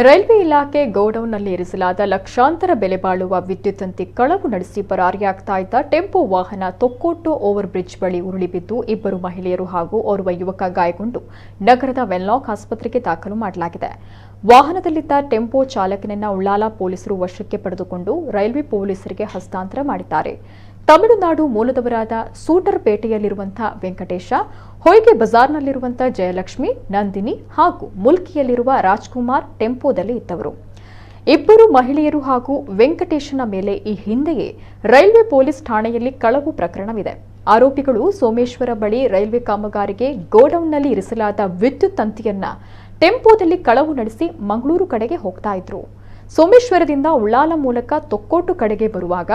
Railway ಇಲಾಖೆ ಗೋಡೌನ್ನಲ್ಲಿ ಇರಿಸಲಾದ ಲಕ್ಷಾಂತರ ಬೆಲೆ ಬಾಳುವ ವಿದ್ಯುತ್ ತಂತಿ ಕಳವು ನಡೆಸಿ ಪರಾರಿಯಾಗ್ತಾ ಇದ್ದ ಟೆಂಪೋ ವಾಹನ ತೊಕ್ಕೋಟು ಓವರ್ ಬ್ರಿಡ್ಜ್ ಬಳಿ ಉರುಳಿ ಬಿದ್ದು ಇಬ್ಬರು ಮಹಿಳೆಯರು ಹಾಗೂ ಓರ್ವ ಯುವಕ ಗಾಯಗೊಂಡು ನಗರದ ವೆನ್ಲಾಕ್ ಆಸ್ಪತ್ರೆಗೆ ದಾಖಲು ಮಾಡಲಾಗಿದೆ. ವಾಹನದಲ್ಲಿದ್ದ ಟೆಂಪೋ ಚಾಲಕನನ್ನ ಉಳ್ಳಾಲ ಪೊಲೀಸರು ವಶಕ್ಕೆ ಪಡೆದುಕೊಂಡು ರೈಲ್ವೆ ಪೊಲೀಸರಿಗೆ ಹಸ್ತಾಂತರ ಮಾಡಿದ್ದಾರೆ. ತಮಿಳುನಾಡು ಮೂಲದವರಾದ ಸೂಟರ್ಪೇಟೆಯಲ್ಲಿರುವಂತಹ ವೆಂಕಟೇಶ, ಹೊಯ್ಗೆ ಬಜಾರ್ನಲ್ಲಿರುವಂತಹ ಜಯಲಕ್ಷ್ಮಿ, ನಂದಿನಿ ಹಾಗೂ ಮುಲ್ಕಿಯಲ್ಲಿರುವ ರಾಜ್ಕುಮಾರ್ ಟೆಂಪೋದಲ್ಲಿ ಇದ್ದವರು. ಇಬ್ಬರು ಮಹಿಳೆಯರು ಹಾಗೂ ವೆಂಕಟೇಶನ ಮೇಲೆ ಈ ಹಿಂದೆಯೇ ರೈಲ್ವೆ ಪೊಲೀಸ್ ಠಾಣೆಯಲ್ಲಿ ಕಳವು ಪ್ರಕರಣವಿದೆ. ಆರೋಪಿಗಳು ಸೋಮೇಶ್ವರ ಬಳಿ ರೈಲ್ವೆ ಕಾಮಗಾರಿಗೆ ಗೋಡೌನ್ನಲ್ಲಿ ಇರಿಸಲಾದ ವಿದ್ಯುತ್ ತಂತಿಯನ್ನ ಟೆಂಪೋದಲ್ಲಿ ಕಳವು ನಡೆಸಿ ಮಂಗಳೂರು ಕಡೆಗೆ ಹೋಗ್ತಾ ಇದ್ರು. ಸೋಮೇಶ್ವರದಿಂದ ಉಳ್ಳಾಲ ಮೂಲಕ ತೊಕ್ಕೋಟು ಕಡೆಗೆ ಬರುವಾಗ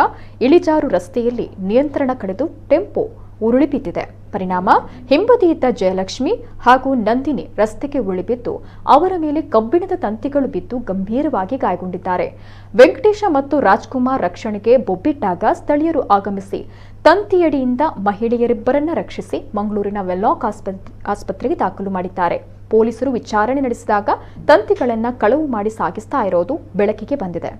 ಇಳಿಜಾರು ರಸ್ತೆಯಲ್ಲಿ ನಿಯಂತ್ರಣ ಕಳೆದು ಟೆಂಪೋ ಉರುಳಿ ಬಿದ್ದಿದೆ. ಪರಿಣಾಮ ಹಿಂಬದಿಯಿದ್ದ ಜಯಲಕ್ಷ್ಮಿ ಹಾಗೂ ನಂದಿನಿ ರಸ್ತೆಗೆ ಉರುಳಿಬಿದ್ದು ಅವರ ಮೇಲೆ ಕಬ್ಬಿಣದ ತಂತಿಗಳು ಬಿದ್ದು ಗಂಭೀರವಾಗಿ ಗಾಯಗೊಂಡಿದ್ದಾರೆ. ವೆಂಕಟೇಶ ಮತ್ತು ರಾಜ್ಕುಮಾರ್ ರಕ್ಷಣೆಗೆ ಬೊಬ್ಬಿಟ್ಟಾಗ ಸ್ಥಳೀಯರು ಆಗಮಿಸಿ ತಂತಿಯಡಿಯಿಂದ ಮಹಿಳೆಯರಿಬ್ಬರನ್ನ ರಕ್ಷಿಸಿ ಮಂಗಳೂರಿನ ವೆನ್ಲಾಕ್ ಆಸ್ಪತ್ರೆಗೆ ದಾಖಲು ಮಾಡಿದ್ದಾರೆ. ಪೊಲೀಸರು ವಿಚಾರಣೆ ನಡೆಸಿದಾಗ ತಂತಿಗಳನ್ನು ಕಳವು ಮಾಡಿ ಸಾಗಿಸ್ತಾ ಇರೋದು ಬೆಳಕಿಗೆ ಬಂದಿದೆ.